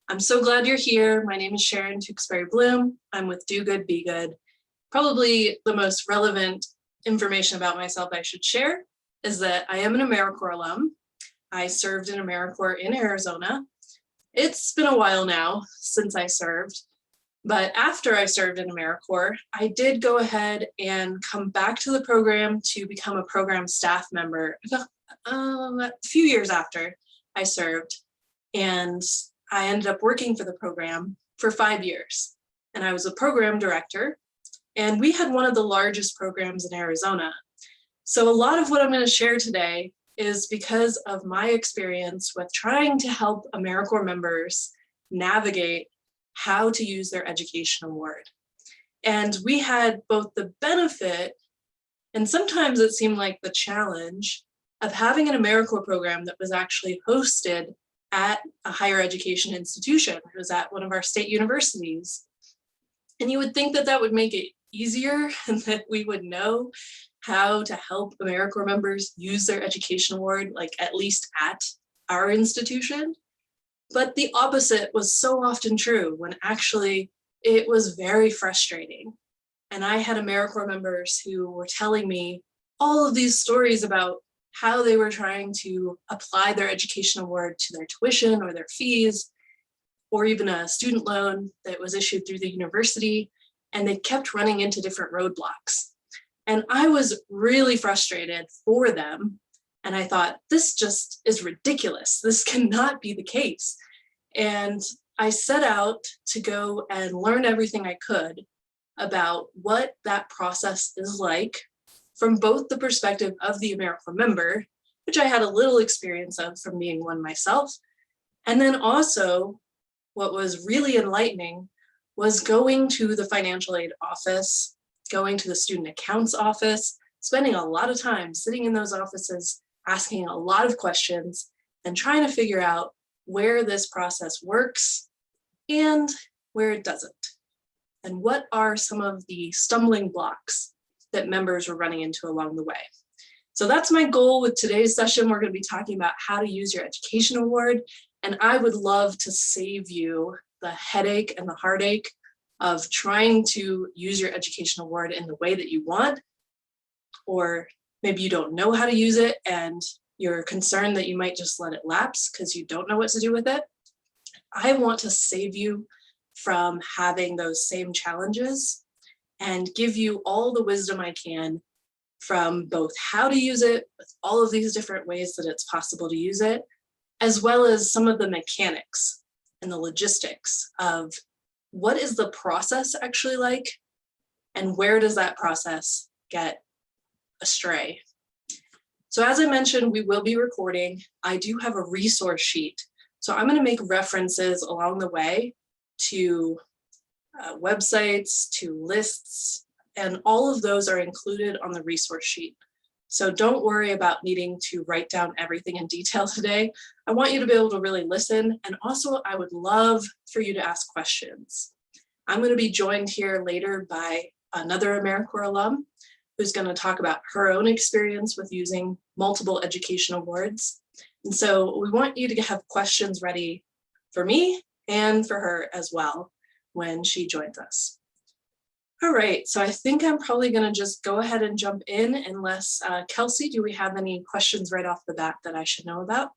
I'm so glad you're here. My name is Sharon Tewksbury-Bloom. I'm with Do Good, Be Good. Probably the most relevant information about myself I should share is that I am an AmeriCorps alum. I served in AmeriCorps in Arizona. It's been a while now since I served, but after I served in AmeriCorps, I did go ahead and come back to the program to become a program staff member a few years after I served. And I ended up working for the program for 5 years. And I was a program director, and we had one of the largest programs in Arizona. So a lot of what I'm going to share today is because of my experience with trying to help AmeriCorps members navigate how to use their education award. And we had both the benefit, and sometimes it seemed like the challenge, of having an AmeriCorps program that was actually hosted at a higher education institution. It was at one of our state universities. And you would think that that would make it easier and that we would know how to help AmeriCorps members use their education award, like at least at our institution. But the opposite was so often true, when actually it was very frustrating. And I had AmeriCorps members who were telling me all of these stories about how they were trying to apply their education award to their tuition or their fees, or even a student loan that was issued through the university, and they kept running into different roadblocks. And I was really frustrated for them. And I thought, this just is ridiculous. This cannot be the case. And I set out to go and learn everything I could about what that process is like from both the perspective of the AmeriCorps member, which I had a little experience of from being one myself, and then also what was really enlightening was going to the financial aid office, going to the student accounts office, spending a lot of time sitting in those offices, asking a lot of questions and trying to figure out where this process works and where it doesn't. And what are some of the stumbling blocks that members were running into along the way. So that's my goal with today's session. We're going to be talking about how to use your education award. And I would love to save you the headache and the heartache of trying to use your education award in the way that you want, or maybe you don't know how to use it and you're concerned that you might just let it lapse because you don't know what to do with it. I want to save you from having those same challenges and give you all the wisdom I can from both how to use it, with all of these different ways that it's possible to use it, as well as some of the mechanics and the logistics of what is the process actually like, and where does that process get astray. So as I mentioned, we will be recording. I do have a resource sheet. So I'm going to make references along the way to websites, to lists, and all of those are included on the resource sheet. So don't worry about needing to write down everything in detail today. I want you to be able to really listen, and also I would love for you to ask questions. I'm going to be joined here later by another AmeriCorps alum who's going to talk about her own experience with using multiple education awards. And so we want you to have questions ready for me and for her as well when she joins us. All right, so I think I'm probably going to just go ahead and jump in unless, Kelsey, do we have any questions right off the bat that I should know about?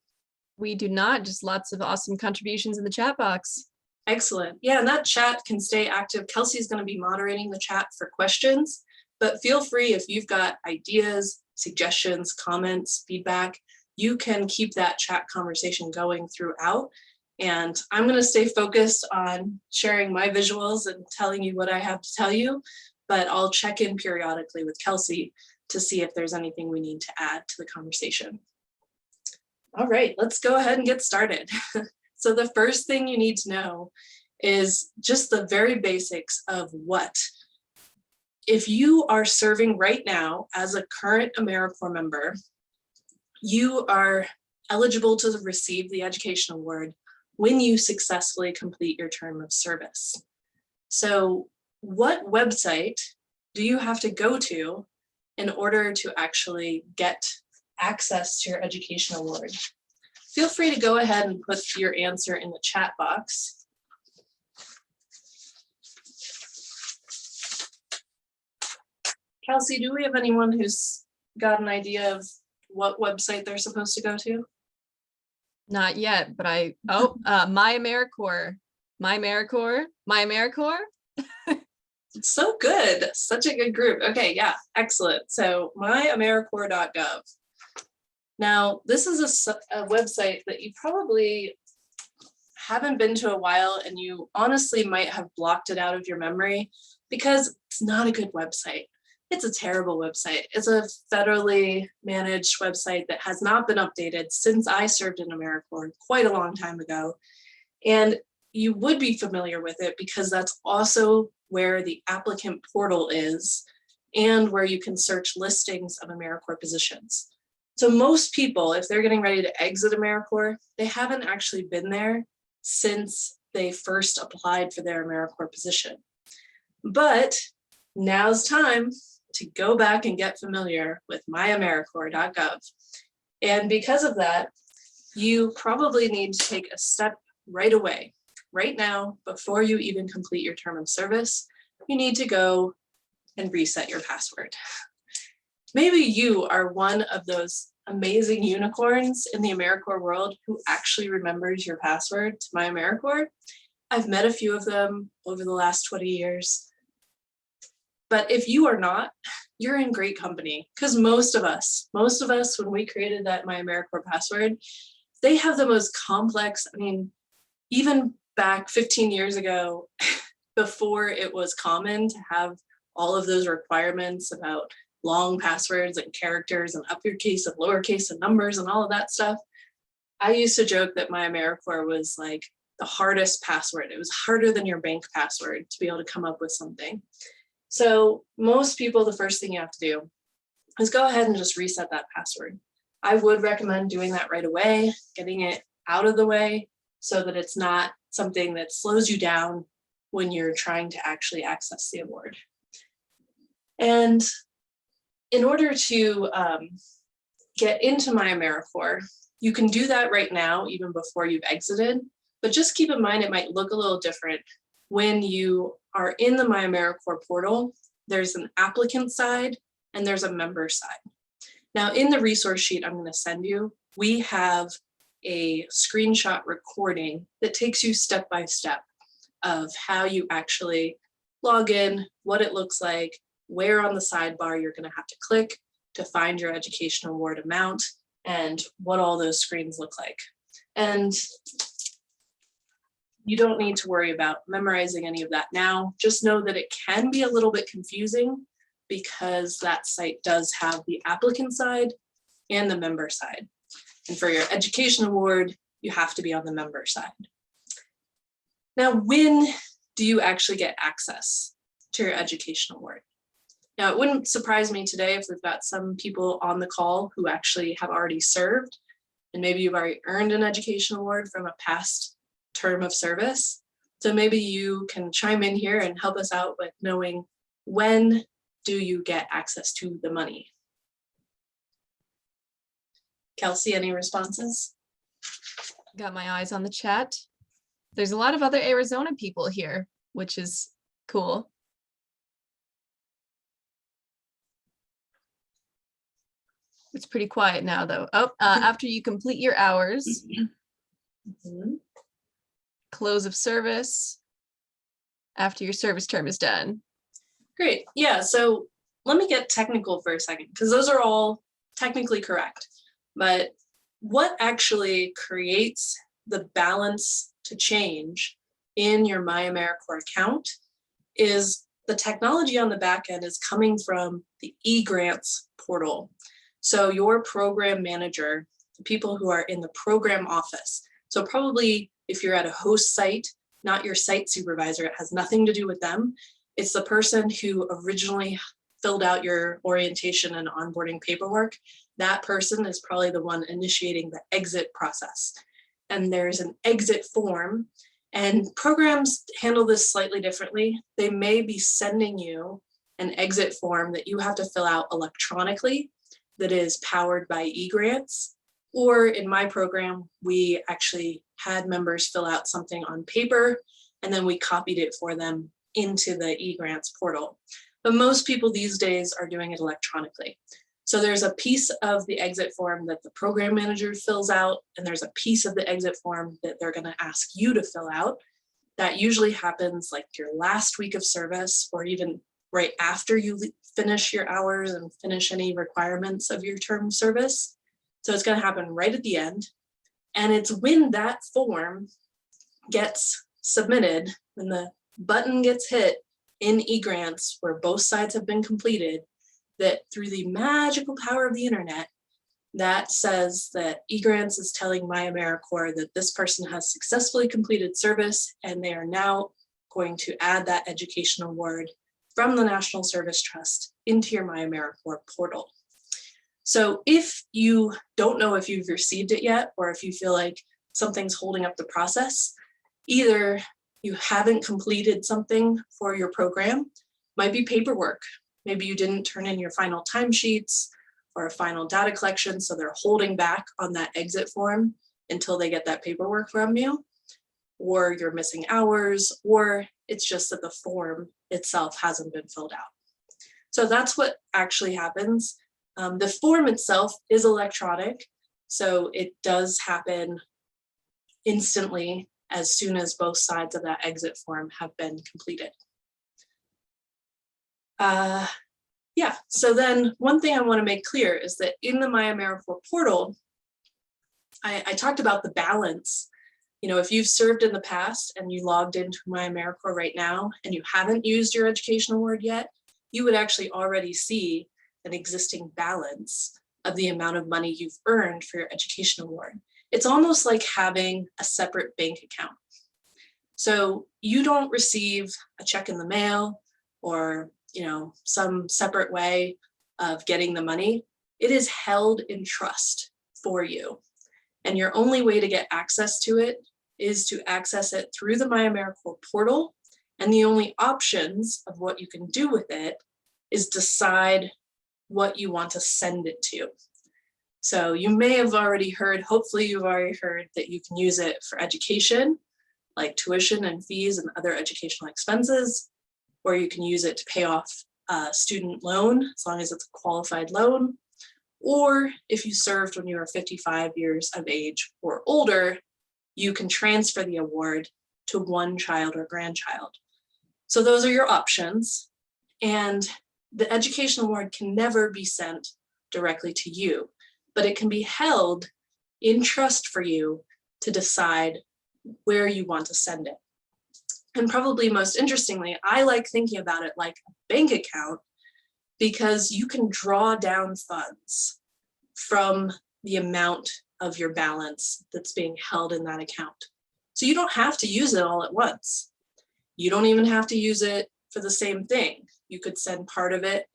We do not, just lots of awesome contributions in the chat box. Excellent. Yeah, and that chat can stay active. Kelsey's going to be moderating the chat for questions, but feel free if you've got ideas, suggestions, comments, feedback, you can keep that chat conversation going throughout. And I'm going to stay focused on sharing my visuals and telling you what I have to tell you, but I'll check in periodically with Kelsey to see if there's anything we need to add to the conversation. All right, let's go ahead and get started. So the first thing you need to know is just the very basics of what. If you are serving right now as a current AmeriCorps member, you are eligible to receive the education award when you successfully complete your term of service. So what website do you have to go to in order to actually get access to your education award? feel free to go ahead and put your answer in the chat box. Kelsey, do we have anyone who's got an idea of what website they're supposed to go to? Not yet, but my AmeriCorps. It's so good. Such a good group. Okay, yeah, excellent. So myamericorps.gov. Now, this is a website that you probably haven't been to a while, and you honestly might have blocked it out of your memory because it's not a good website. It's a terrible website. It's a federally managed website that has not been updated since I served in AmeriCorps quite a long time ago. And you would be familiar with it because that's also where the applicant portal is and where you can search listings of AmeriCorps positions. So most people, if they're getting ready to exit AmeriCorps, they haven't actually been there since they first applied for their AmeriCorps position. But now's time to go back and get familiar with myamericorps.gov. And because of that, you probably need to take a step right away. Right now, before you even complete your term of service, you need to go and reset your password. Maybe you are one of those amazing unicorns in the AmeriCorps world who actually remembers your password to my AmeriCorps. I've met a few of them over the last 20 years. But if you are not, you're in great company, because most of us, when we created that My AmeriCorps password, they have the most complex, I mean, even back 15 years ago, before it was common to have all of those requirements about long passwords and characters and uppercase and lowercase and numbers and all of that stuff, I used to joke that My AmeriCorps was like the hardest password. It was harder than your bank password to be able to come up with something. So most people, the first thing you have to do is go ahead and just reset that password. I would recommend doing that right away, getting it out of the way so that it's not something that slows you down when you're trying to actually access the award. And in order to get into My AmeriCorps, you can do that right now, even before you've exited, but just keep in mind it might look a little different when you are in the My AmeriCorps portal. There's an applicant side and there's a member side. Now in the resource sheet I'm going to send you, we have a screenshot recording that takes you step by step of how you actually log in, what it looks like, where on the sidebar you're going to have to click to find your education award amount, and what all those screens look like. And you don't need to worry about memorizing any of that now. Just know that it can be a little bit confusing because that site does have the applicant side and the member side. And for your education award, you have to be on the member side. Now, when do you actually get access to your education award? Now, it wouldn't surprise me today if we've got some people on the call who actually have already served, and maybe you've already earned an education award from a past term of service. So maybe you can chime in here and help us out with knowing when do you get access to the money? Kelsey, any responses? Got my eyes on the chat. There's a lot of other Arizona people here, which is cool. It's pretty quiet now, though. Oh, after you complete your hours, close of service, after your service term is done. Great. Yeah, so let me get technical for a second, because those are all technically correct. But what actually creates the balance to change in your My AmeriCorps account is the technology on the back end is coming from the eGrants portal. So your program manager, the people who are in the program office, so probably if you're at a host site, not your site supervisor, it has nothing to do with them. It's the person who originally filled out your orientation and onboarding paperwork. That person is probably the one initiating the exit process. And there's an exit form, and programs handle this slightly differently. They may be sending you an exit form that you have to fill out electronically that is powered by eGrants. Or in my program, we actually had members fill out something on paper, and then we copied it for them into the eGrants portal. But most people these days are doing it electronically. So there's a piece of the exit form that the program manager fills out, and there's a piece of the exit form that they're going to ask you to fill out. That usually happens like your last week of service, or even right after you finish your hours and finish any requirements of your term of service. So it's going to happen right at the end. And it's when that form gets submitted, when the button gets hit in eGrants where both sides have been completed, that through the magical power of the internet, that says that eGrants is telling my AmeriCorps that this person has successfully completed service, and they are now going to add that education award from the National Service Trust into your My AmeriCorps portal. So if you don't know if you've received it yet, or if you feel like something's holding up the process, either you haven't completed something for your program, might be paperwork. Maybe you didn't turn in your final timesheets or a final data collection, so they're holding back on that exit form until they get that paperwork from you, or you're missing hours, or it's just that the form itself hasn't been filled out. So that's what actually happens. The form itself is electronic, so it does happen instantly as soon as both sides of that exit form have been completed. Yeah, so then one thing I want to make clear is that in the My AmeriCorps portal, I talked about the balance. You know, if you've served in the past and you logged into My AmeriCorps right now and you haven't used your education award yet, you would actually already see an existing balance of the amount of money you've earned for your education award. It's almost like having a separate bank account. So you don't receive a check in the mail or, you know, some separate way of getting the money. It is held in trust for you. And your only way to get access to it is to access it through the My AmeriCorps portal. And the only options of what you can do with it is decide what you want to send it to. So you may have already heard, hopefully you've already heard, that you can use it for education, like tuition and fees and other educational expenses, or you can use it to pay off a student loan, as long as it's a qualified loan. Or if you served when you were 55 years of age or older, you can transfer the award to one child or grandchild. So those are your options. And the education award can never be sent directly to you, but it can be held in trust for you to decide where you want to send it. And probably most interestingly, I like thinking about it like a bank account, because you can draw down funds from the amount of your balance that's being held in that account. So you don't have to use it all at once. You don't even have to use it for the same thing. You could send part of it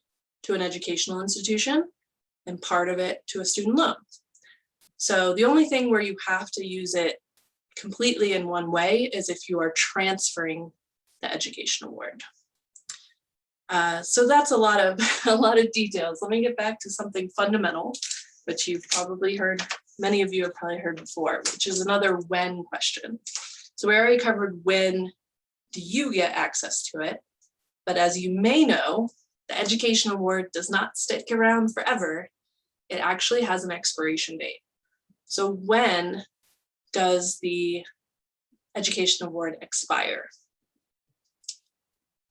to an educational institution and part of it to a student loan. So the only thing where you have to use it completely in one way is if you are transferring the education award. So that's a lot of details. Let me get back to something fundamental, which you've probably heard, many of you have probably heard before, which is another when question. So we already covered when do you get access to it, but as you may know, the education award does not stick around forever. It actually has an expiration date. So when does the education award expire?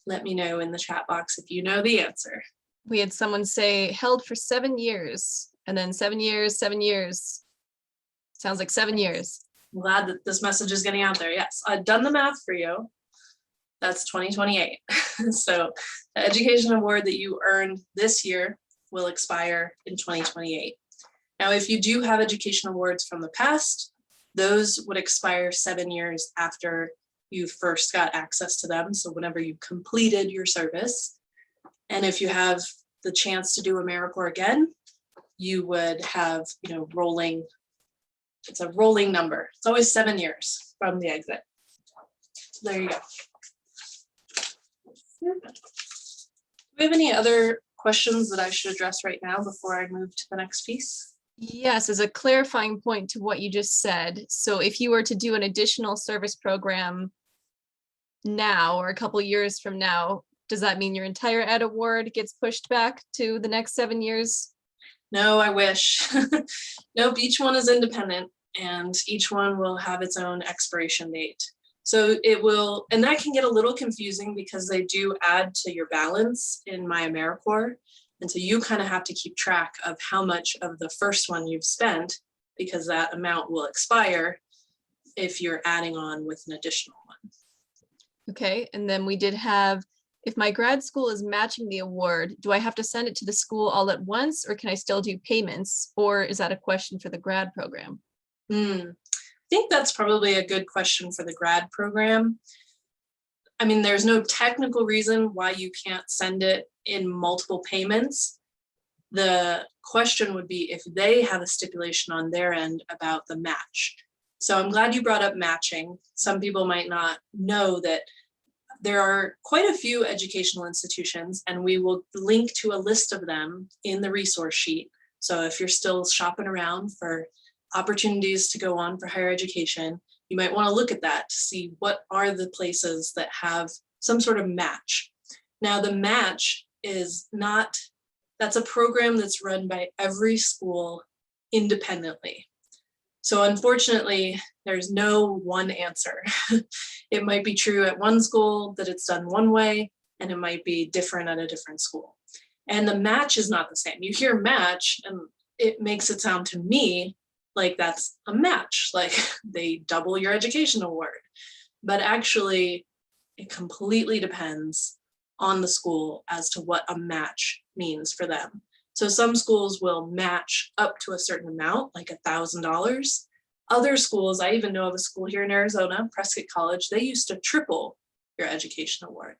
Let me know in the chat box if you know the answer. We had someone say held for 7 years, and then 7 years, 7 years. Sounds like 7 years. I'm glad that this message is getting out there. Yes, I've done the math for you. That's 2028. So the education award that you earned this year will expire in 2028. Now, if you do have education awards from the past, those would expire 7 years after you first got access to them. So whenever you completed your service. And if you have the chance to do AmeriCorps again, you would have, you know, rolling, it's a rolling number. It's always 7 years from the exit. So there you go. Do we have any other questions that I should address right now before I move to the next piece? Yes, as a clarifying point to what you just said. So if you were to do an additional service program now or a couple years from now, does that mean your entire ed award gets pushed back to the next 7 years? No, I wish. Nope, each one is independent and each one will have its own expiration date. So it will, and that can get a little confusing because they do add to your balance in my AmeriCorps. And so you kind of have to keep track of how much of the first one you've spent, because that amount will expire if you're adding on with an additional one. Okay, and then we did have, if my grad school is matching the award, do I have to send it to the school all at once, or can I still do payments? Or is that a question for the grad program? I think that's probably a good question for the grad program. I mean, there's no technical reason why you can't send it in multiple payments. The question would be if they have a stipulation on their end about the match. So I'm glad you brought up matching. Some people might not know that there are quite a few educational institutions, and we will link to a list of them in the resource sheet. So if you're still shopping around for opportunities to go on for higher education, you might want to look at that to see what are the places that have some sort of match. Now, the match is not, that's a program that's run by every school independently. So unfortunately, there's no one answer. It might be true at one school that it's done one way, and it might be different at a different school. And the match is not the same. You hear match, and it makes it sound to me like that's a match, like they double your education award. But actually, it completely depends on the school as to what a match means for them. So some schools will match up to a certain amount, like $1,000. Other schools, I even know of a school here in Arizona, Prescott College, they used to triple your education award.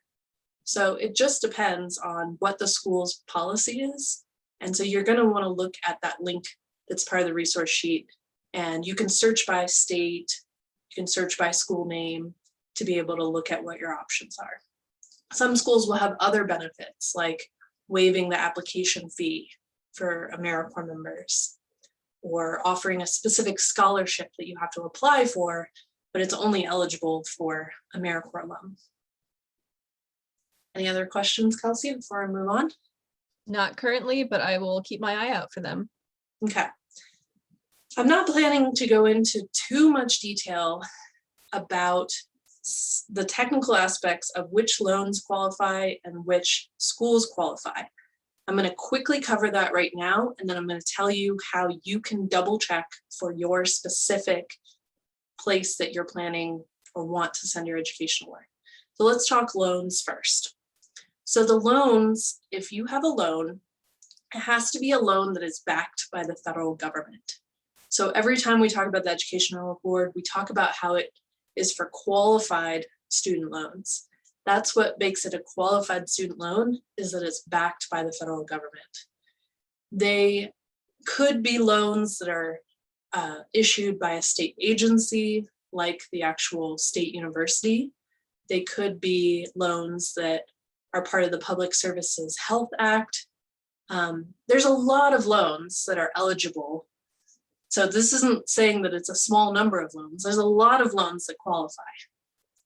So it just depends on what the school's policy is. And so you're going to want to look at that link that's part of the resource sheet. And you can search by state, you can search by school name to be able to look at what your options are. Some schools will have other benefits, like waiving the application fee for AmeriCorps members, or offering a specific scholarship that you have to apply for, but it's only eligible for AmeriCorps alum. Any other questions, Kelsey, before I move on? Not currently, but I will keep my eye out for them. Okay. I'm not planning to go into too much detail about the technical aspects of which loans qualify and which schools qualify. I'm going to quickly cover that right now, and then I'm going to tell you how you can double check for your specific place that you're planning or want to send your education award. So let's talk loans first. So the loans, if you have a loan, it has to be a loan that is backed by the federal government. So every time we talk about the educational award, we talk about how it is for qualified student loans. That's what makes it a qualified student loan, is that it's backed by the federal government. They could be loans that are issued by a state agency, like the actual state university. They could be loans that are part of the Public Services Health Act. There's a lot of loans that are eligible. So this isn't saying that it's a small number of loans. There's a lot of loans that qualify,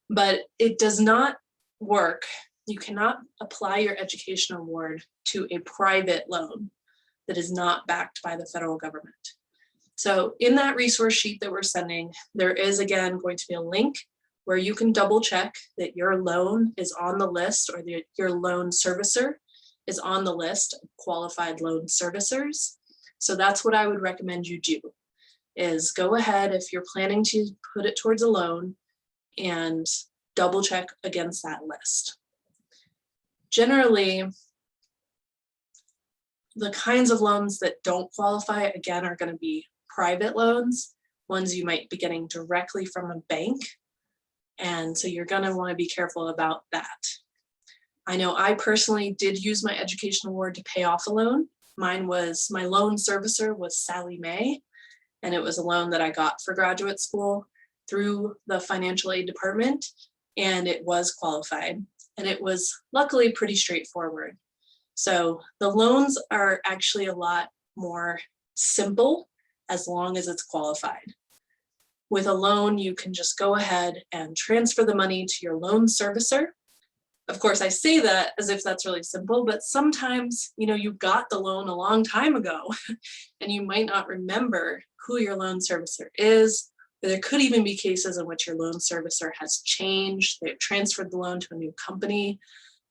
but it does not work. You cannot apply your education award to a private loan that is not backed by the federal government. So in that resource sheet that we're sending, there is again going to be a link where you can double check that your loan is on the list, or your loan servicer is on the list of qualified loan servicers. So that's what I would recommend you do, is go ahead if you're planning to put it towards a loan and double check against that list. Generally, the kinds of loans that don't qualify, again, are going to be private loans, ones you might be getting directly from a bank. And so you're going to want to be careful about that. I know I personally did use my education award to pay off a loan. My loan servicer was Sally Mae, and it was a loan that I got for graduate school through the financial aid department, and it was qualified, and it was luckily pretty straightforward. So the loans are actually a lot more simple as long as it's qualified. With a loan, you can just go ahead and transfer the money to your loan servicer. Of course, I say that as if that's really simple, but sometimes, you got the loan a long time ago and you might not remember who your loan servicer is. There could even be cases in which your loan servicer has changed. They've transferred the loan to a new company.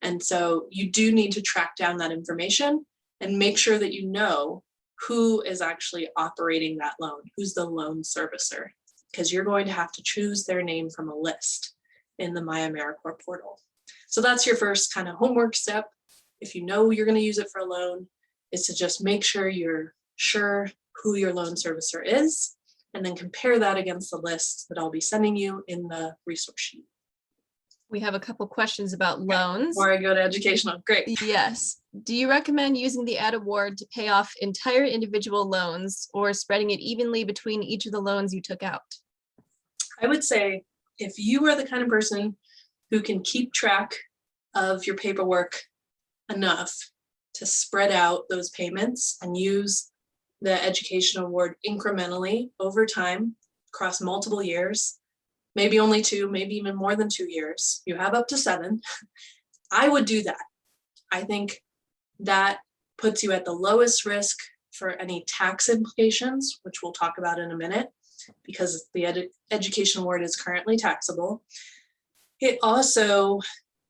And so you do need to track down that information and make sure that you know who is actually operating that loan, who's the loan servicer, because you're going to have to choose their name from a list in the My AmeriCorps portal. So that's your first kind of homework step. If you know you're going to use it for a loan, is to just make sure you're sure who your loan servicer is, and then compare that against the list that I'll be sending you in the resource sheet. We have a couple questions about loans. Before I go to educational, great. Yes. Do you recommend using the Ed Award to pay off entire individual loans or spreading it evenly between each of the loans you took out? I would say if you are the kind of person who can keep track of your paperwork enough to spread out those payments and use the education award incrementally over time across multiple years, maybe only 2, maybe even more than 2 years, you have up to 7, I would do that. I think that puts you at the lowest risk for any tax implications, which we'll talk about in a minute, because the education award is currently taxable. It also,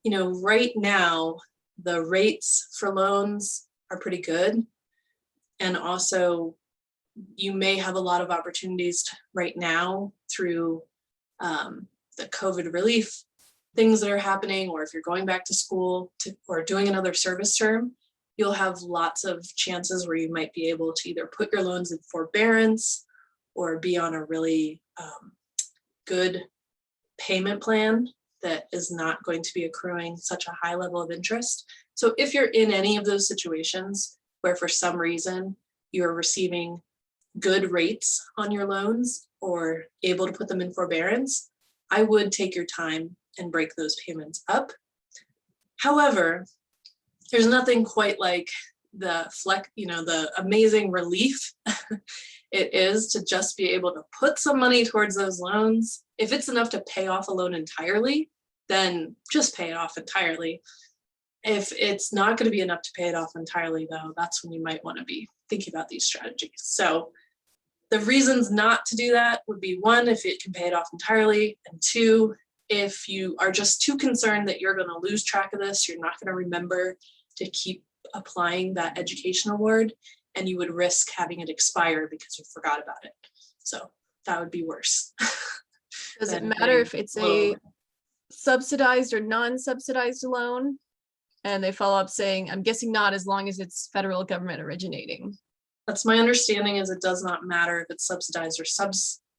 right now, the rates for loans are pretty good. And also, you may have a lot of opportunities right now through the COVID relief things that are happening, or if you're going back to school or doing another service term, you'll have lots of chances where you might be able to either put your loans in forbearance or be on a really good payment plan that is not going to be accruing such a high level of interest. So if you're in any of those situations where for some reason you're receiving good rates on your loans or able to put them in forbearance, I would take your time and break those payments up. However, there's nothing quite like the amazing relief it is to just be able to put some money towards those loans. If it's enough to pay off a loan entirely, then just pay it off entirely. If it's not going to be enough to pay it off entirely, though, that's when you might want to be thinking about these strategies. So the reasons not to do that would be 1, if it can pay it off entirely, and 2, if you are just too concerned that you're going to lose track of this, you're not going to remember to keep applying that education award, and you would risk having it expire because you forgot about it. So that would be worse. Does it matter if it's a subsidized or non-subsidized loan? And they follow up saying, I'm guessing not, as long as it's federal government originating. That's my understanding, is it does not matter if it's subsidized or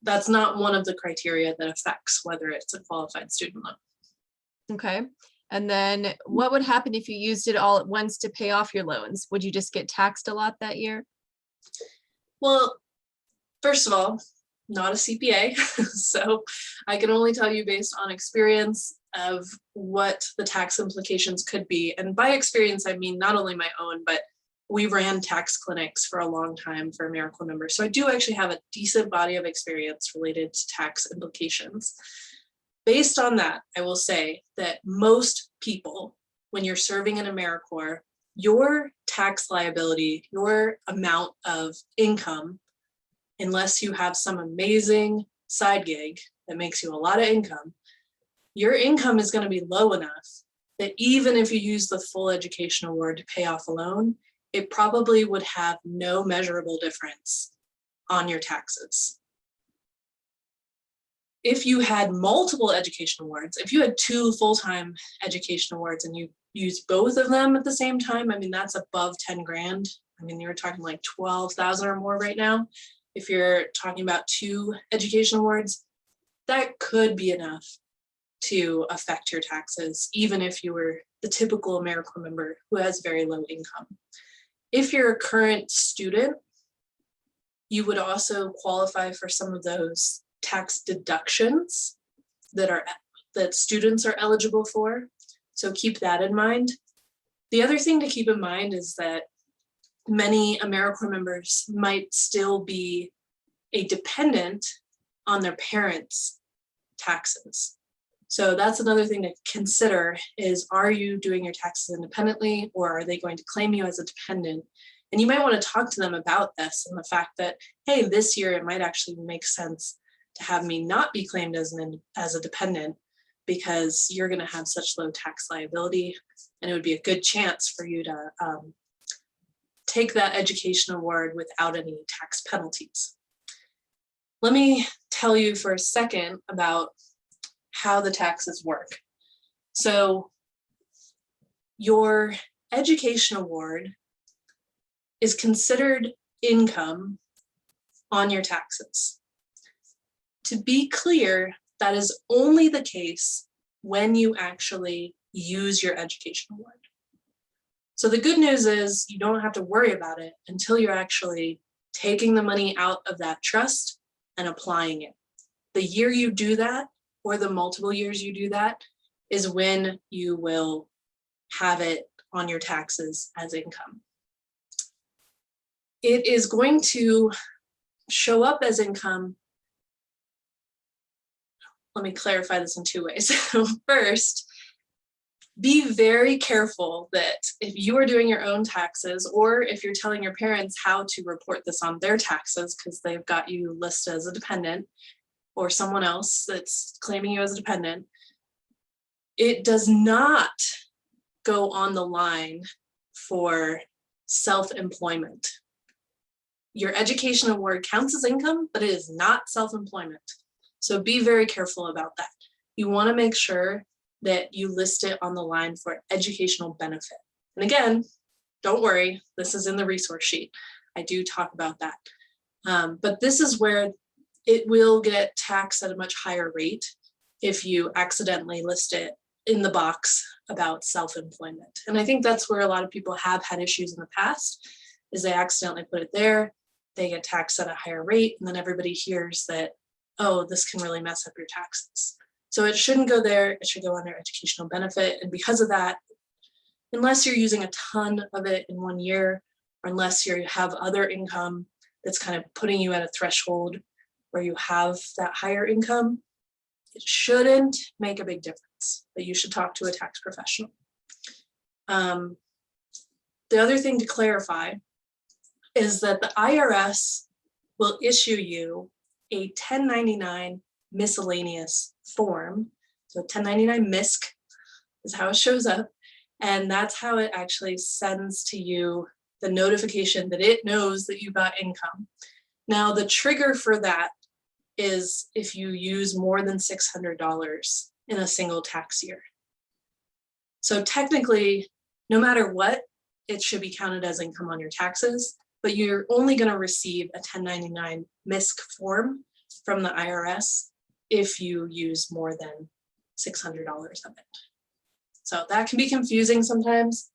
that's not one of the criteria that affects whether it's a qualified student loan. Okay. And then what would happen if you used it all at once to pay off your loans? Would you just get taxed a lot that year? Well, first of all, not a CPA, so I can only tell you based on experience of what the tax implications could be. And by experience, I mean not only my own, but we ran tax clinics for a long time for AmeriCorps members. So I do actually have a decent body of experience related to tax implications. Based on that, I will say that most people, when you're serving in AmeriCorps, your tax liability, your amount of income, unless you have some amazing side gig that makes you a lot of income, your income is going to be low enough that even if you use the full education award to pay off a loan, it probably would have no measurable difference on your taxes. If you had multiple education awards, if you had 2 full-time education awards and you use both of them at the same time, I mean, that's above 10 grand. I mean, you're talking like 12,000 or more right now. If you're talking about 2 education awards, that could be enough to affect your taxes, even if you were the typical AmeriCorps member who has very low income. If you're a current student, you would also qualify for some of those tax deductions that students are eligible for. So keep that in mind. The other thing to keep in mind is that many AmeriCorps members might still be a dependent on their parents' taxes. So that's another thing to consider is, are you doing your taxes independently, or are they going to claim you as a dependent? And you might want to talk to them about this and the fact that, hey, this year it might actually make sense to have me not be claimed as a dependent, because you're going to have such low tax liability, and it would be a good chance for you to take that education award without any tax penalties. Let me tell you for a second about how the taxes work. So your education award is considered income on your taxes. To be clear, that is only the case when you actually use your education award. So the good news is you don't have to worry about it until you're actually taking the money out of that trust and applying it. The year you do that, or the multiple years you do that, is when you will have it on your taxes as income. It is going to show up as income. Let me clarify this in two ways. First, be very careful that if you are doing your own taxes, or if you're telling your parents how to report this on their taxes because they've got you listed as a dependent, or someone else that's claiming you as a dependent, it does not go on the line for self-employment. Your education award counts as income, but it is not self-employment. So be very careful about that. You want to make sure that you list it on the line for educational benefit. And again, don't worry, this is in the resource sheet. I do talk about that. But this is where it will get taxed at a much higher rate if you accidentally list it in the box about self-employment. And I think that's where a lot of people have had issues in the past, is they accidentally put it there, they get taxed at a higher rate, and then everybody hears that, oh, this can really mess up your taxes. So it shouldn't go there, it should go under educational benefit. And because of that, unless you're using a ton of it in 1 year, or unless you have other income that's kind of putting you at a threshold where you have that higher income, it shouldn't make a big difference, but you should talk to a tax professional. The other thing to clarify is that the IRS will issue you a 1099 miscellaneous form. So 1099 MISC is how it shows up. And that's how it actually sends to you the notification that it knows that you got income. Now, the trigger for that is if you use more than $600 in a single tax year. So technically, no matter what, it should be counted as income on your taxes, but you're only going to receive a 1099 MISC form from the IRS if you use more than $600 of it. So that can be confusing sometimes.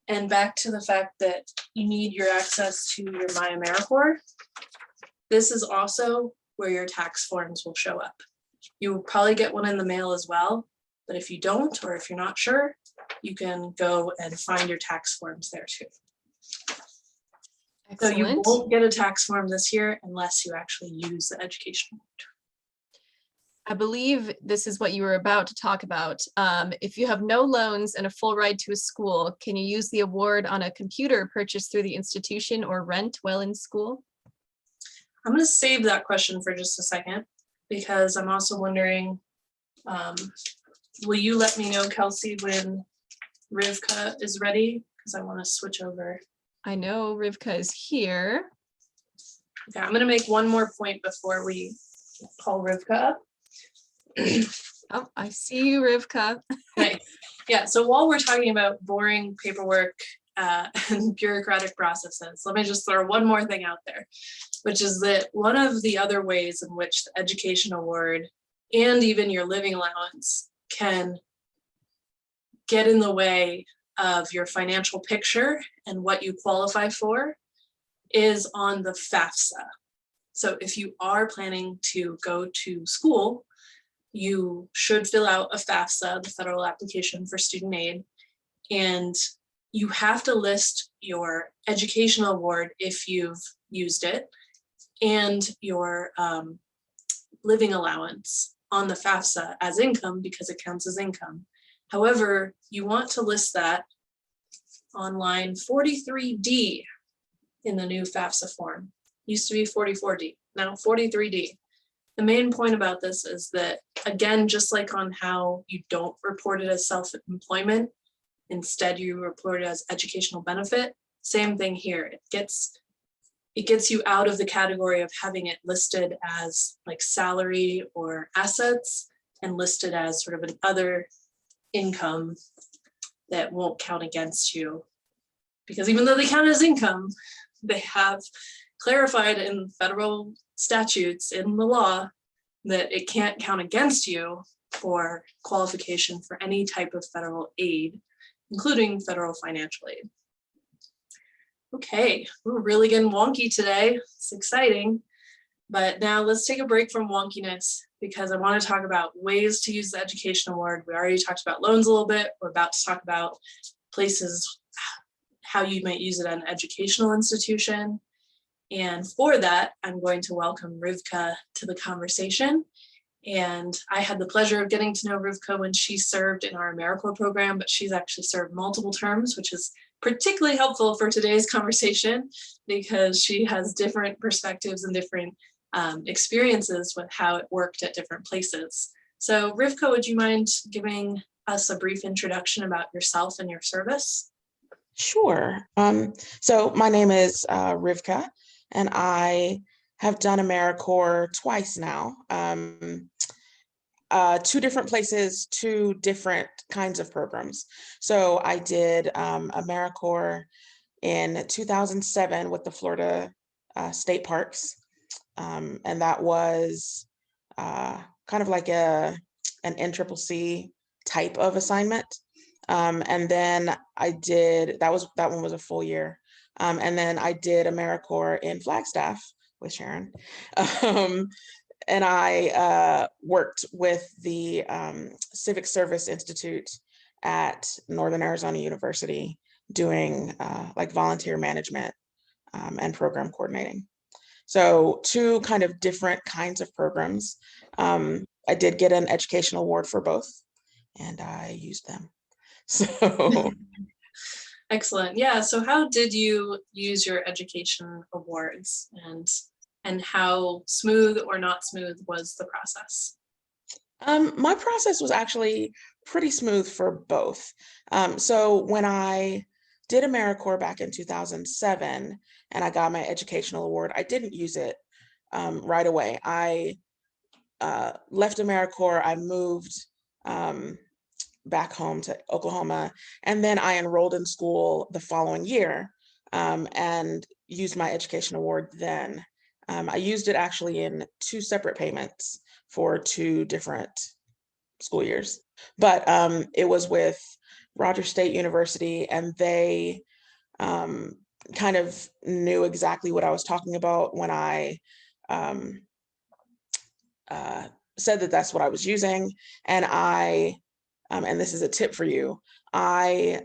And back to the fact that you need your access to your My AmeriCorps. This is also where your tax forms will show up. You will probably get one in the mail as well, but if you don't, or if you're not sure, you can go and find your tax forms there too. Excellent. So you won't get a tax form this year unless you actually use the education award. I believe this is what you were about to talk about. If you have no loans and a full ride to a school, can you use the award on a computer purchased through the institution or rent while in school? I'm going to save that question for just a second, because I'm also wondering, will you let me know, Kelsey, when Rivkah is ready? Because I want to switch over. I know Rivkah is here. Okay, I'm going to make one more point before we call Rivkah up. Oh, I see you, Rivkah. Nice. Yeah, so while we're talking about boring paperwork and bureaucratic processes, let me just throw one more thing out there, which is that one of the other ways in which the education award and even your living allowance can get in the way of your financial picture and what you qualify for is on the FAFSA. So if you are planning to go to school, you should fill out a FAFSA, the Federal Application for Student Aid. And you have to list your educational award if you've used it and your living allowance on the FAFSA as income because it counts as income. However, you want to list that on line 43D in the new FAFSA form. Used to be 44D, now 43D. The main point about this is that, again, just like on how you don't report it as self-employment, instead you report it as educational benefit, same thing here. It gets you out of the category of having it listed as like salary or assets and listed as sort of an other income that won't count against you. Because even though they count as income, they have clarified in federal statutes in the law that it can't count against you for qualification for any type of federal aid, including federal financial aid. Okay, we're really getting wonky today. It's exciting. But now let's take a break from wonkiness because I want to talk about ways to use the education award. We already talked about loans a little bit. We're about to talk about places, how you might use it at an educational institution. And for that, I'm going to welcome Rivkah to the conversation. And I had the pleasure of getting to know Rivkah when she served in our AmeriCorps program, but she's actually served multiple terms, which is particularly helpful for today's conversation because she has different perspectives and different experiences with how it worked at different places. So Rivkah, would you mind giving us a brief introduction about yourself and your service? Sure. So my name is Rivkah, and I have done AmeriCorps twice now. 2 different places, 2 different kinds of programs. So I did AmeriCorps in 2007 with the Florida State Parks. And that was kind of like an NCCC type of assignment. And then I did, that one was a full year. And then I did AmeriCorps in Flagstaff with Sharon. And I worked with the Civic Service Institute at Northern Arizona University doing like volunteer management and program coordinating. So 2 kind of different kinds of programs. I did get an educational award for both, and I used them. So Excellent. Yeah. So how did you use your education awards and how smooth or not smooth was the process? my process was actually pretty smooth for both. So when I did AmeriCorps back in 2007 and I got my educational award, I didn't use it right away. I left AmeriCorps, I moved back home to Oklahoma, and then I enrolled in school the following year and used my education award then. I used it actually in 2 separate payments for 2 different school years, but it was with Rogers State University, and they kind of knew exactly what I was talking about when I said that that's what I was using. And and this is a tip for you, I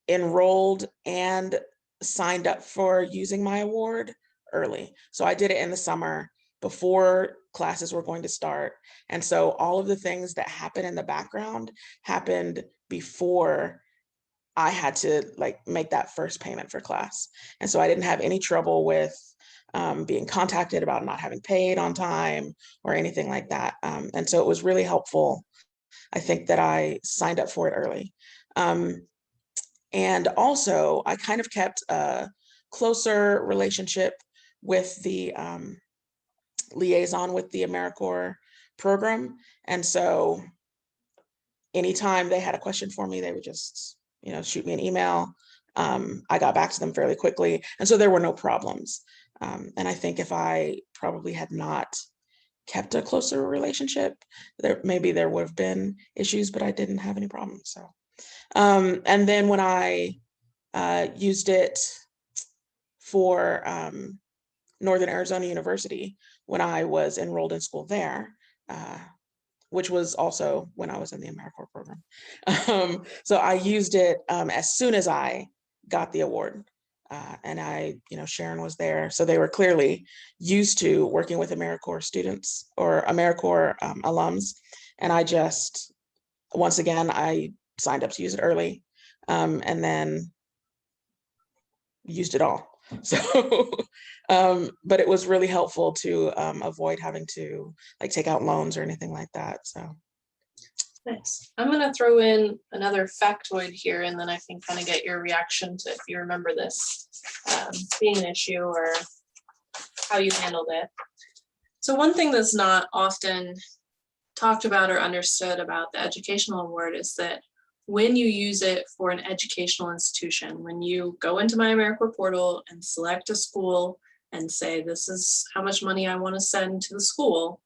enrolled and signed up for using my award early. So I did it in the summer before classes were going to start. And so all of the things that happened in the background happened before I had to like make that first payment for class. And so I didn't have any trouble with being contacted about not having paid on time or anything like that. And so it was really helpful, I think, that I signed up for it early. And also I kind of kept a closer relationship with the liaison with the AmeriCorps program. And so anytime they had a question for me, they would just, shoot me an email. I got back to them fairly quickly. And so there were no problems. And I think if I probably had not kept a closer relationship, maybe there would have been issues, but I didn't have any problems. So, and then when I used it for Northern Arizona University, when I was enrolled in school there, which was also when I was in the AmeriCorps program. So I used it as soon as I got the award. And Sharon was there. So they were clearly used to working with AmeriCorps students or AmeriCorps alums. And I just, once again, I signed up to use it early, and then used it all. So, but it was really helpful to avoid having to like take out loans or anything like that. So. Nice. I'm going to throw in another factoid here, and then I can kind of get your reaction to if you remember this being an issue or how you handled it. So one thing that's not often talked about or understood about the educational award is that when you use it for an educational institution, when you go into my AmeriCorps portal and select a school and say, this is how much money I want to send to the school,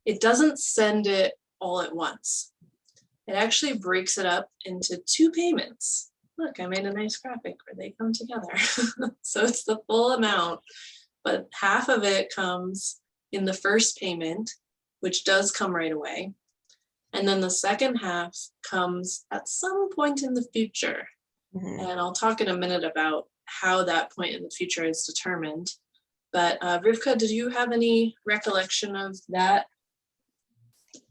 it doesn't send it all at once. It actually breaks it up into 2 payments. Look, I made a nice graphic where they come together. So it's the full amount, but half of it comes in the first payment, which does come right away. And then the second half comes at some point in the future. Mm-hmm. And I'll talk in a minute about how that point in the future is determined. But Rivkah, did you have any recollection of that?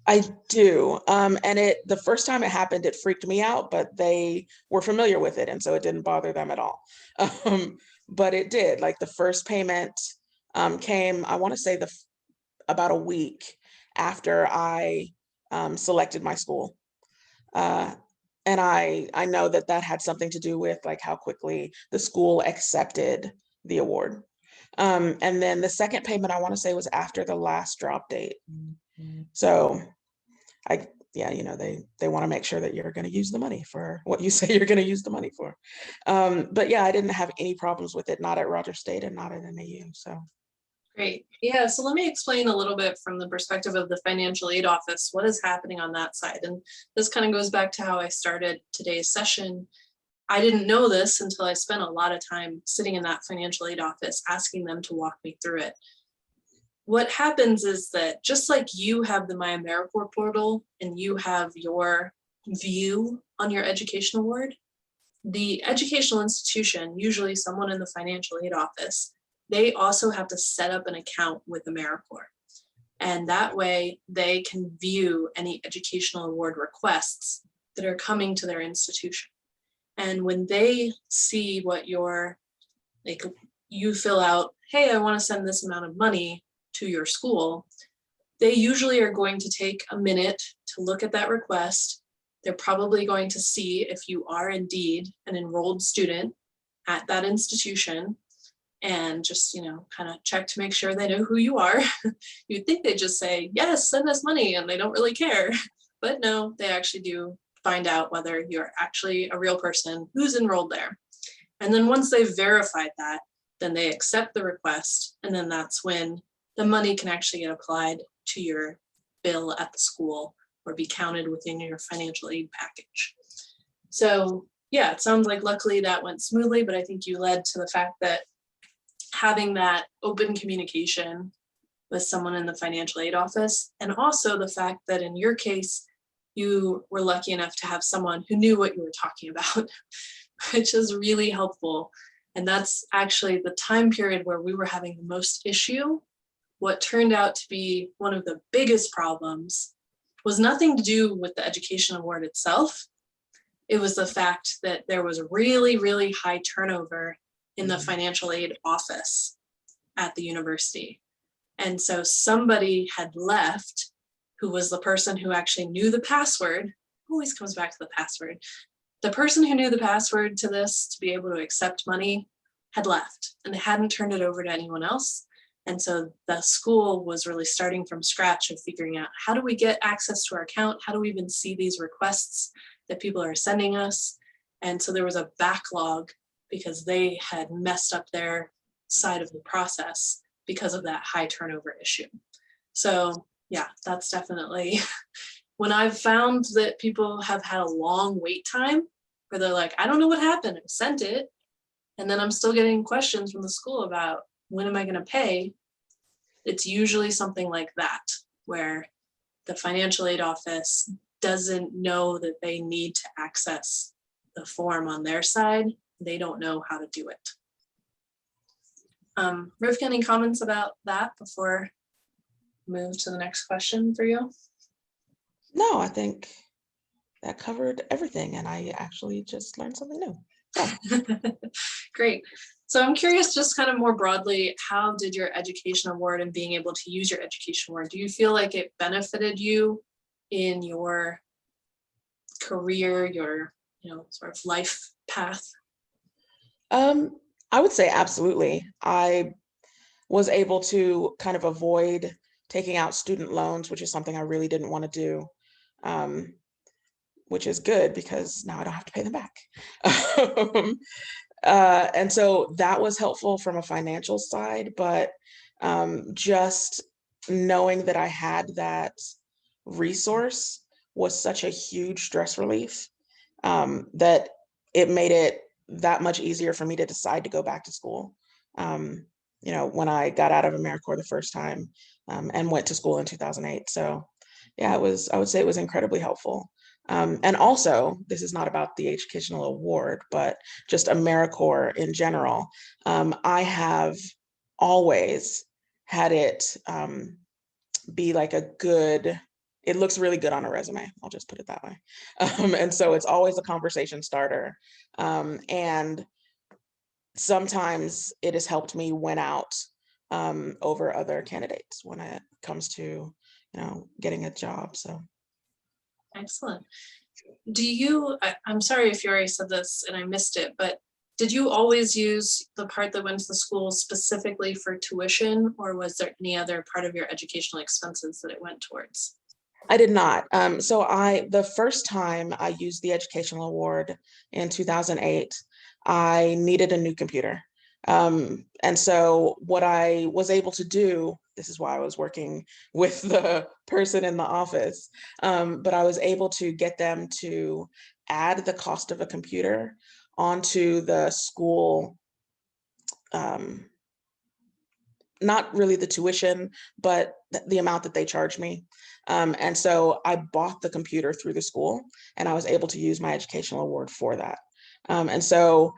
I do. And the first time it happened, it freaked me out, but they were familiar with it. And so it didn't bother them at all. But it did. Like the first payment came, I want to say about a week after I selected my school. And I know that had something to do with like how quickly the school accepted the award. And then the second payment, I want to say, was after the last drop date. So they want to make sure that you're going to use the money for what you say you're going to use the money for. But yeah, I didn't have any problems with it, not at Rogers State and not at NAU. So. Great. Yeah, so let me explain a little bit from the perspective of the financial aid office, what is happening on that side. And this kind of goes back to how I started today's session. I didn't know this until I spent a lot of time sitting in that financial aid office, asking them to walk me through it. What happens is that just like you have the My AmeriCorps portal and you have your view on your education award, the educational institution, usually someone in the financial aid office, they also have to set up an account with AmeriCorps. And that way they can view any educational award requests that are coming to their institution. And when they see what you fill out, hey, I want to send this amount of money to your school, they usually are going to take a minute to look at that request. They're probably going to see if you are indeed an enrolled student at that institution and just, kind of check to make sure they know who you are. You'd think they just say, yes, send us money, and they don't really care. But no, they actually do find out whether you're actually a real person who's enrolled there. And then once they've verified that, then they accept the request. And then that's when the money can actually get applied to your bill at the school or be counted within your financial aid package. So yeah, it sounds like luckily that went smoothly, but I think you led to the fact that having that open communication with someone in the financial aid office, and also the fact that in your case, you were lucky enough to have someone who knew what you were talking about, which is really helpful. And that's actually the time period where we were having the most issue. What turned out to be one of the biggest problems was nothing to do with the education award itself. It was the fact that there was really, really high turnover in the financial aid office at the university. And so somebody had left who was the person who actually knew the password. Always comes back to the password. The person who knew the password to this to be able to accept money had left, and they hadn't turned it over to anyone else. And so the school was really starting from scratch of figuring out, how do we get access to our account? How do we even see these requests that people are sending us? And so there was a backlog because they had messed up their side of the process because of that high turnover issue. So yeah, that's definitely when I've found that people have had a long wait time where they're like, I don't know what happened, I sent it. And then I'm still getting questions from the school about when am I going to pay? It's usually something like that, where the financial aid office doesn't know that they need to access the form on their side they don't know how to do it. Rivkah, any comments about that before we move to the next question for you? No, I think that covered everything, and I actually just learned something new. So. Great. So I'm curious, just kind of more broadly, how did your education award and being able to use your education award, do you feel like it benefited you in your career, your sort of life path? I would say absolutely. I was able to kind of avoid taking out student loans, which is something I really didn't want to do, which is good because now I don't have to pay them back. And so that was helpful from a financial side, but just knowing that I had that resource was such a huge stress relief, that it made it that much easier for me to decide to go back to school. When I got out of AmeriCorps the first time, and went to school in 2008. So yeah, I would say it was incredibly helpful. And also, this is not about the educational award, but just AmeriCorps in general. I have always had it be like it looks really good on a resume. I'll just put it that way. And so it's always a conversation starter. And sometimes it has helped me win out over other candidates when it comes to, getting a job. So. Excellent. I'm sorry if you already said this and I missed it, but did you always use the part that went to the school specifically for tuition, or was there any other part of your educational expenses that it went towards? I did not. So the first time I used the educational award in 2008, I needed a new computer. And so what I was able to do, this is why I was working with the person in the office, but I was able to get them to add the cost of a computer onto the school, not really the tuition, but the amount that they charge me. And so I bought the computer through the school, and I was able to use my educational award for that. And so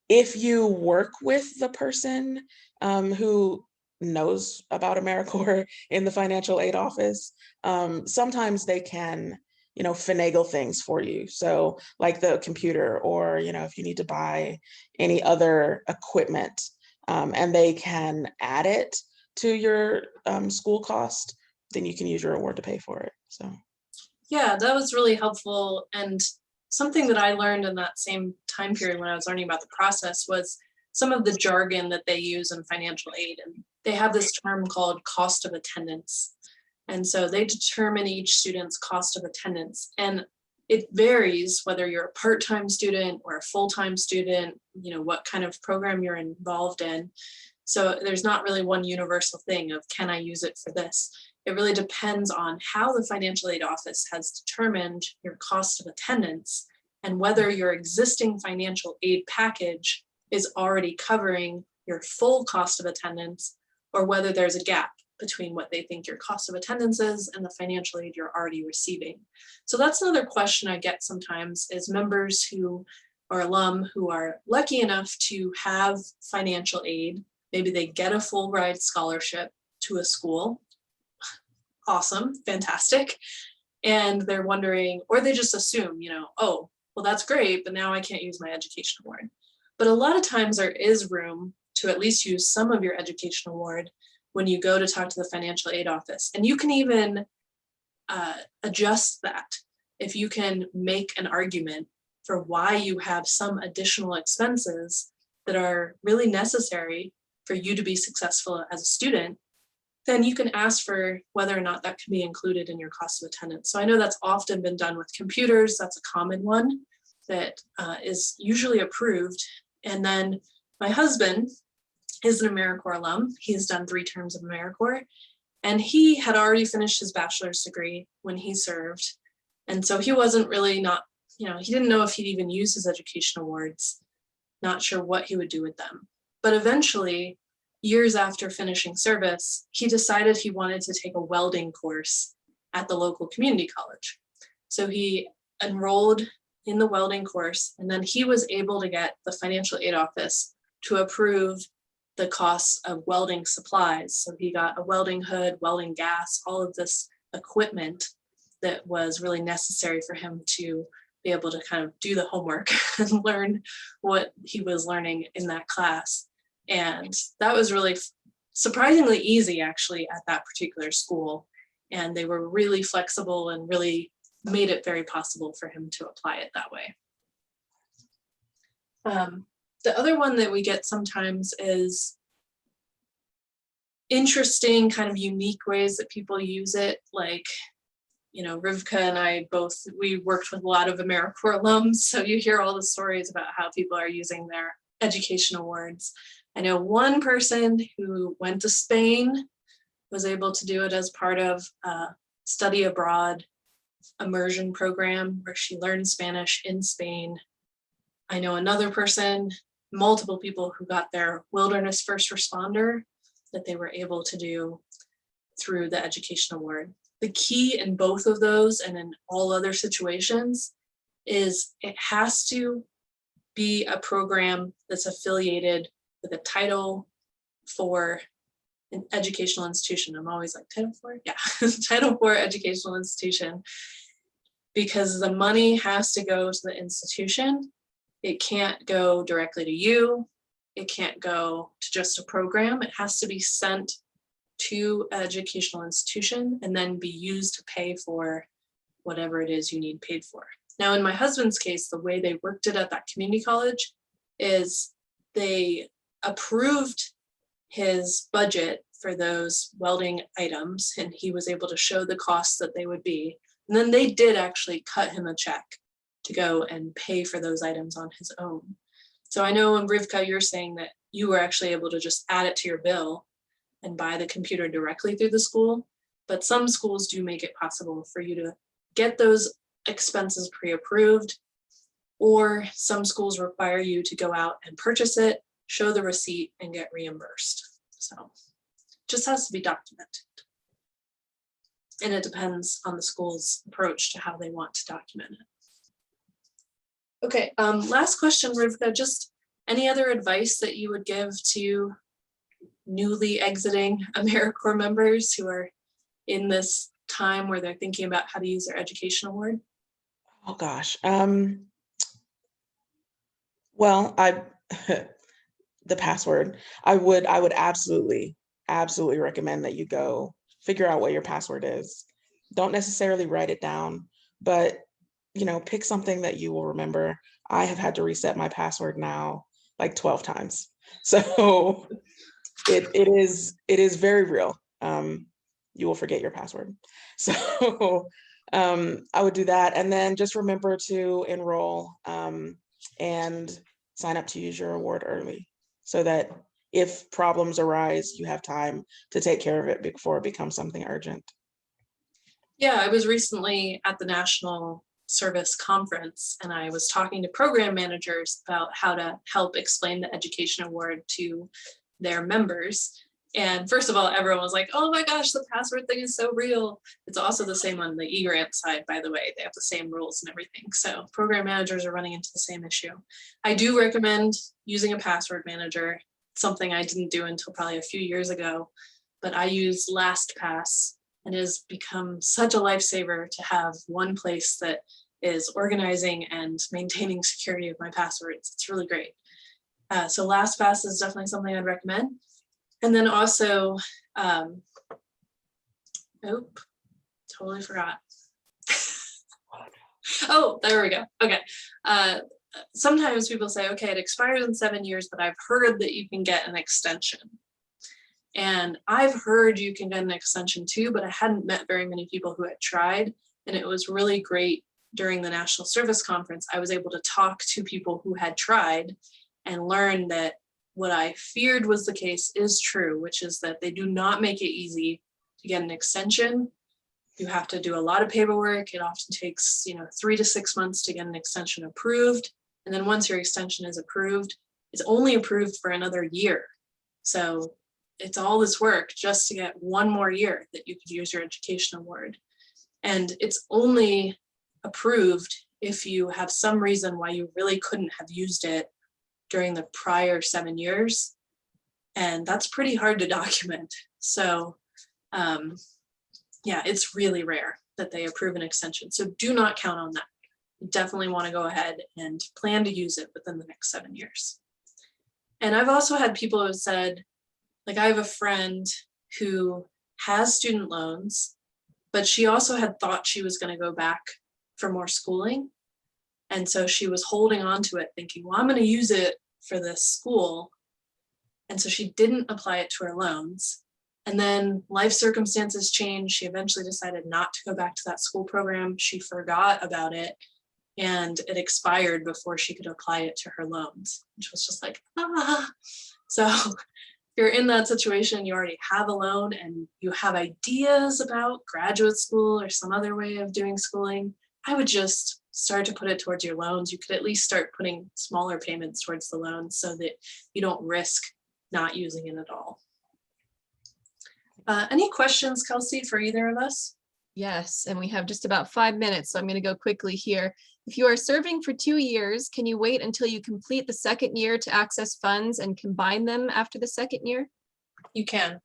if you work with the person who knows about AmeriCorps in the financial aid office, sometimes they can, finagle things for you. So like the computer, or, if you need to buy any other equipment, and they can add it to your school cost, then you can use your award to pay for it. So. Yeah, that was really helpful. And something that I learned in that same time period when I was learning about the process was some of the jargon that they use in financial aid. And they have this term called cost of attendance. And so they determine each student's cost of attendance. And it varies whether you're a part-time student or a full-time student, what kind of program you're involved in. So there's not really one universal thing of, can I use it for this? It really depends on how the financial aid office has determined your cost of attendance and whether your existing financial aid package is already covering your full cost of attendance, or whether there's a gap between what they think your cost of attendance is and the financial aid you're already receiving. So that's another question I get sometimes, is members who are alum who are lucky enough to have financial aid. Maybe they get a full ride scholarship to a school. Awesome, fantastic. And they're wondering, or they just assume, oh, well, that's great, but now I can't use my education award. But a lot of times there is room to at least use some of your education award when you go to talk to the financial aid office. And you can even adjust that. If you can make an argument for why you have some additional expenses that are really necessary for you to be successful as a student, then you can ask for whether or not that can be included in your cost of attendance. So I know that's often been done with computers. That's a common one that is usually approved. And then my husband is an AmeriCorps alum. He has done 3 terms of AmeriCorps, and he had already finished his bachelor's degree when he served. And so he wasn't really he didn't know if he'd even use his education awards, not sure what he would do with them. But eventually, years after finishing service, he decided he wanted to take a welding course at the local community college. So he enrolled in the welding course. And then he was able to get the financial aid office to approve the costs of welding supplies. So he got a welding hood, welding gas, all of this equipment that was really necessary for him to be able to kind of do the homework and learn what he was learning in that class. And that was really surprisingly easy actually at that particular school. And they were really flexible and really made it very possible for him to apply it that way. The other one that we get sometimes is interesting, kind of unique ways that people use it. Like, you know, Rivkah and I both, we worked with a lot of AmeriCorps alums. So you hear all the stories about how people are using their education awards. I know one person who went to Spain was able to do it as part of a study abroad immersion program where she learned Spanish in Spain. I know another person, multiple people who got their wilderness first responder that they were able to do through the education award. The key in both of those and in all other situations is it has to be a program that's affiliated with a Title IV an educational institution. I'm always like, Title IV? Yeah, Title IV educational institution, because the money has to go to the institution. It can't go directly to you. It can't go to just a program. It has to be sent to an educational institution and then be used to pay for whatever it is you need paid for. Now, in my husband's case, the way they worked it at that community college is they approved his budget for those welding items, and he was able to show the costs that they would be. And then they did actually cut him a check to go and pay for those items on his own. So I know in Rivkah, you're saying that you were actually able to just add it to your bill and buy the computer directly through the school, but some schools do make it possible for you to get those expenses pre-approved, or some schools require you to go out and purchase it, show the receipt, and get reimbursed. So it just has to be documented. And it depends on the school's approach to how they want to document it. Okay, last question, Rivkah, just any other advice that you would give to newly exiting AmeriCorps members who are in this time where they're thinking about how to use their education award? Oh gosh. Well, the password. I would absolutely recommend that you go figure out what your password is. Don't necessarily write it down, but pick something that you will remember. I have had to reset my password now like 12 times. So it is very real. You will forget your password. So I would do that. And then just remember to enroll and sign up to use your award early so that if problems arise, you have time to take care of it before it becomes something urgent. Yeah, I was recently at the National Service Conference and I was talking to program managers about how to help explain the education award to their members. And first of all, everyone was like, oh my gosh, the password thing is so real. It's also the same on the e-grant side, by the way. They have the same rules and everything. So program managers are running into the same issue. I do recommend using a password manager, something I didn't do until probably a few years ago, but I use LastPass, and it has become such a lifesaver to have one place that is organizing and maintaining security of my passwords. It's really great. So LastPass is definitely something I'd recommend. And then also, totally forgot. Oh, there we go. Okay. Sometimes people say, okay, it expires in 7 years, but I've heard that you can get an extension. And I've heard you can get an extension too, but I hadn't met very many people who had tried. And it was really great during the National Service Conference. I was able to talk to people who had tried and learn that what I feared was the case is true, which is that they do not make it easy to get an extension. You have to do a lot of paperwork. It often takes 3 to 6 months to get an extension approved. And then once your extension is approved, it's only approved for another year. So it's all this work just to get one more year that you could use your education award. And it's only approved if you have some reason why you really couldn't have used it during the prior 7 years. And that's pretty hard to document. So yeah, it's really rare that they approve an extension. So do not count on that. You definitely want to go ahead and plan to use it within the next 7 years. And I've also had people who have said, like, I have a friend who has student loans, but she also had thought she was going to go back for more schooling. And so she was holding on to it thinking, well, I'm going to use it for this school. And so she didn't apply it to her loans. And then life circumstances changed. She eventually decided not to go back to that school program. She forgot about it and it expired before she could apply it to her loans, which was just like, ah. So if you're in that situation, you already have a loan and you have ideas about graduate school or some other way of doing schooling, I would just start to put it towards your loans. You could at least start putting smaller payments towards the loans so that you don't risk not using it at all. Any questions, Kelsey, for either of us? Yes, and we have just about 5 minutes, so I'm going to go quickly here. If you are serving for 2 years, can you wait until you complete the second year to access funds and combine them after the second year? You can.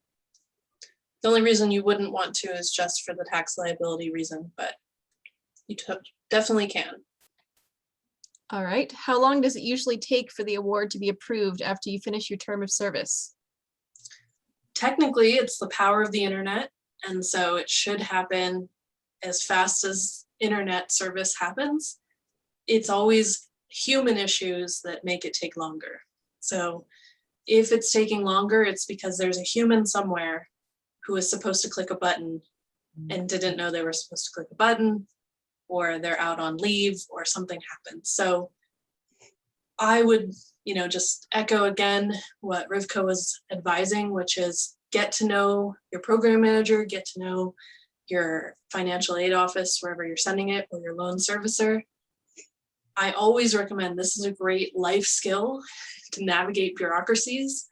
The only reason you wouldn't want to is just for the tax liability reason, but you definitely can. All right. How long does it usually take for the award to be approved after you finish your term of service? Technically, it's the power of the internet, and so it should happen as fast as internet service happens. It's always human issues that make it take longer. So if it's taking longer, it's because there's a human somewhere who is supposed to click a button and didn't know they were supposed to click a button, or they're out on leave, or something happened. So I would, just echo again what Rivkah was advising, which is get to know your program manager, get to know your financial aid office, wherever you're sending it, or your loan servicer. I always recommend, this is a great life skill to navigate bureaucracies.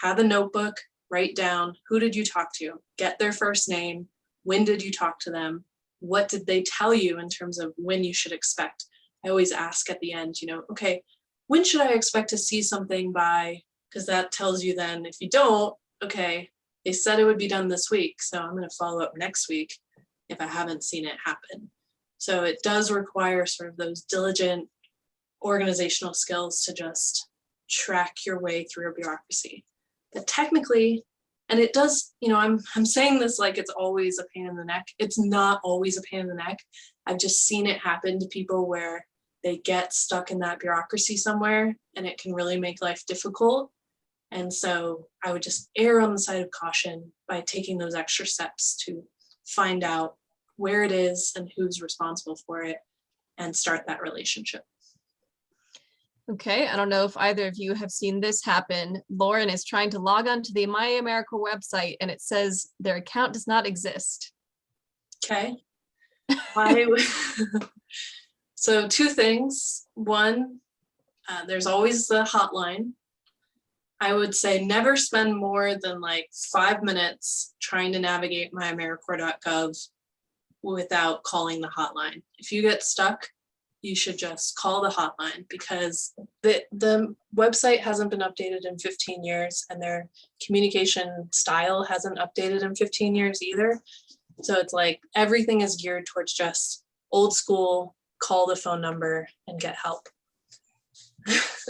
Have a notebook, write down, who did you talk to? Get their first name. When did you talk to them? What did they tell you in terms of when you should expect? I always ask at the end, okay, when should I expect to see something by? Because that tells you then, if you don't, okay, they said it would be done this week, so I'm going to follow up next week if I haven't seen it happen. So it does require sort of those diligent organizational skills to just track your way through a bureaucracy. But technically, and it does, I'm saying this like it's always a pain in the neck. It's not always a pain in the neck. I've just seen it happen to people where they get stuck in that bureaucracy somewhere and it can really make life difficult. And so I would just err on the side of caution by taking those extra steps to find out where it is and who's responsible for it and start that relationship. Okay, I don't know if either of you have seen this happen. Lauren is trying to log on to the My AmeriCorps website and it says their account does not exist. Okay. So 2 things. One, there's always the hotline. I would say never spend more than like 5 minutes trying to navigate myamericor.gov without calling the hotline. If you get stuck, you should just call the hotline, because the website hasn't been updated in 15 years and their communication style hasn't updated in 15 years either. So it's like everything is geared towards just old school, call the phone number and get help.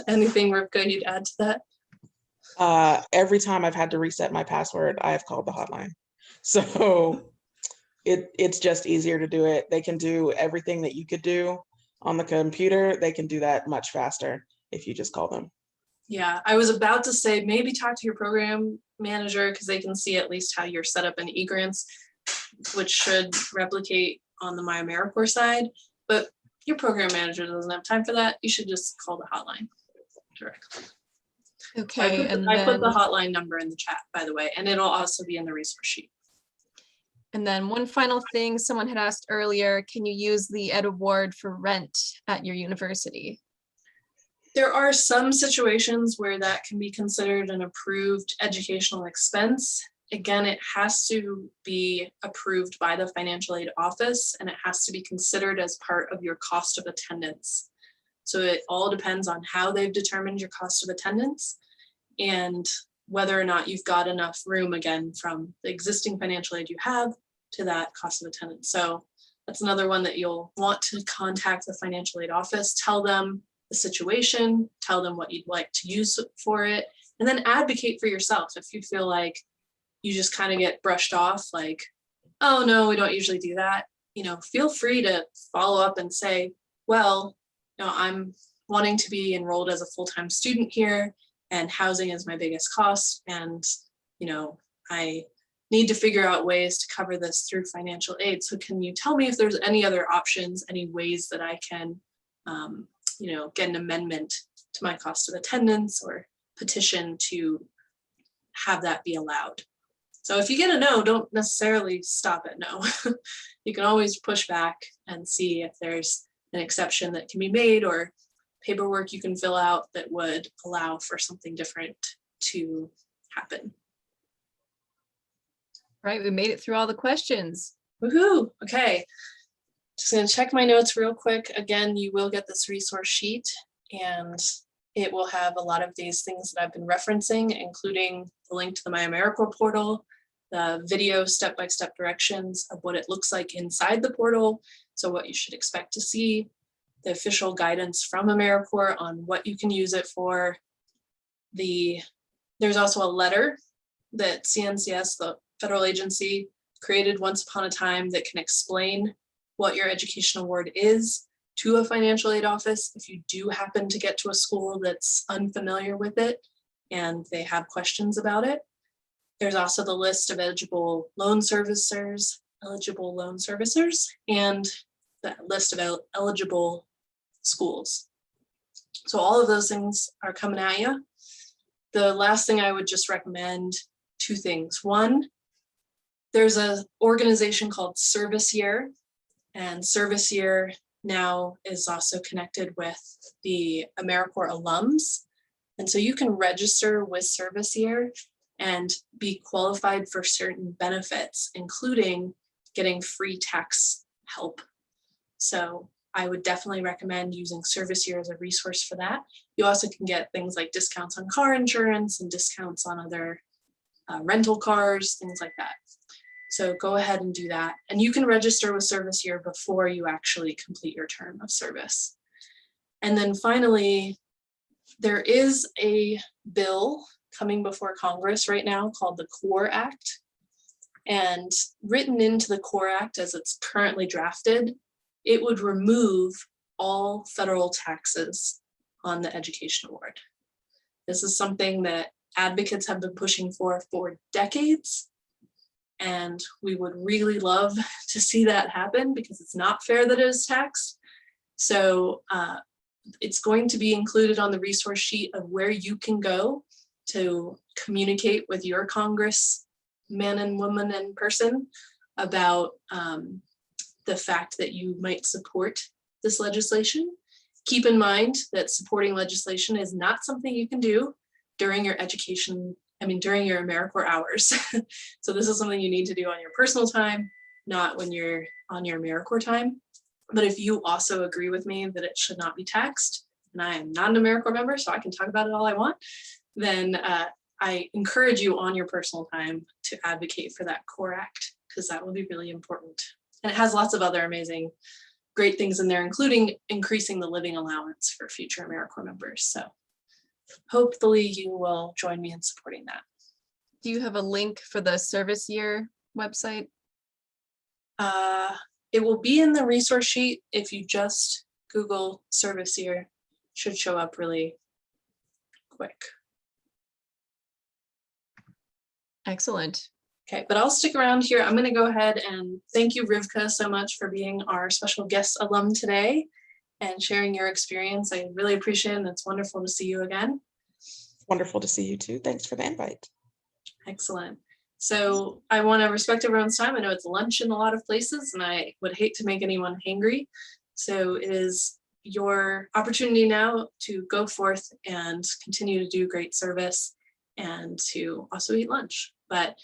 Anything, Rivkah, you'd add to that? Every time I've had to reset my password, I have called the hotline. So it's just easier to do it. They can do everything that you could do on the computer. They can do that much faster if you just call them. Yeah, I was about to say maybe talk to your program manager, because they can see at least how you're set up in eGrants, which should replicate on the My AmeriCorps side. But your program manager doesn't have time for that. You should just call the hotline directly. Okay, I put the hotline number in the chat, by the way, and it'll also be in the resource sheet. And then one final thing, someone had asked earlier, can you use the Ed Award for rent at your university? There are some situations where that can be considered an approved educational expense. again, it has to be approved by the financial aid office, and it has to be considered as part of your cost of attendance. So it all depends on how they've determined your cost of attendance and whether or not you've got enough room, again, from the existing financial aid you have to that cost of attendance. So that's another one that you'll want to contact the financial aid office, tell them the situation, tell them what you'd like to use for it, and then advocate for yourself. If you feel like you just kind of get brushed off, like, oh no, we don't usually do that, feel free to follow up and say, well, I'm wanting to be enrolled as a full-time student here, and housing is my biggest cost, and I need to figure out ways to cover this through financial aid. So can you tell me if there's any other options, any ways that I can get an amendment to my cost of attendance or petition to have that be allowed? So if you get a no, don't necessarily stop at no. You can always push back and see if there's an exception that can be made or paperwork you can fill out that would allow for something different to happen. Right, we made it through all the questions. Woohoo, okay. Just gonna check my notes real quick. Again, you will get this resource sheet, and it will have a lot of these things that I've been referencing, including the link to the My AmeriCorps portal, the video step-by-step directions of what it looks like inside the portal, so what you should expect to see, the official guidance from AmeriCorps on what you can use it for. There's also a letter that CNCS, the federal agency, created once upon a time that can explain what your education award is to a financial aid office if you do happen to get to a school that's unfamiliar with it and they have questions about it. There's also the list of eligible loan servicers, and the list of eligible schools. So all of those things are coming at you. The last thing I would just recommend, two things. One, there's an organization called Service Year, and Service Year now is also connected with the AmeriCorps alums. And so you can register with Service Year and be qualified for certain benefits, including getting free tax help. So I would definitely recommend using Service Year as a resource for that. You also can get things like discounts on car insurance and discounts on other rental cars, things like that. So go ahead and do that. And you can register with Service Year before you actually complete your term of service. And then finally, there is a bill coming before Congress right now called the CORE Act. And written into the CORE Act as it's currently drafted, it would remove all federal taxes on the education award. This is something that advocates have been pushing for decades. And we would really love to see that happen because it's not fair that it is taxed. So it's going to be included on the resource sheet of where you can go to communicate with your congressman and woman and person about the fact that you might support this legislation. Keep in mind that supporting legislation is not something you can do during your during your AmeriCorps hours. So this is something you need to do on your personal time, not when you're on your AmeriCorps time. But if you also agree with me that it should not be taxed, and I am not an AmeriCorps member, so I can talk about it all I want, then I encourage you on your personal time to advocate for that CORE Act, because that will be really important. And it has lots of other amazing, great things in there, including increasing the living allowance for future AmeriCorps members. So hopefully you will join me in supporting that. Do you have a link for the Service Year website? It will be in the resource sheet. If you just Google Service Year, it should show up really quick. Excellent. Okay, but I'll stick around here. I'm going to go ahead and thank you, Rivkah, so much for being our special guest alum today and sharing your experience. I really appreciate it, and it's wonderful to see you again. Wonderful to see you too. Thanks for the invite. Excellent. So I want to respect everyone's time. I know it's lunch in a lot of places, and I would hate to make anyone hangry. So it is your opportunity now to go forth and continue to do great service and to also eat lunch. But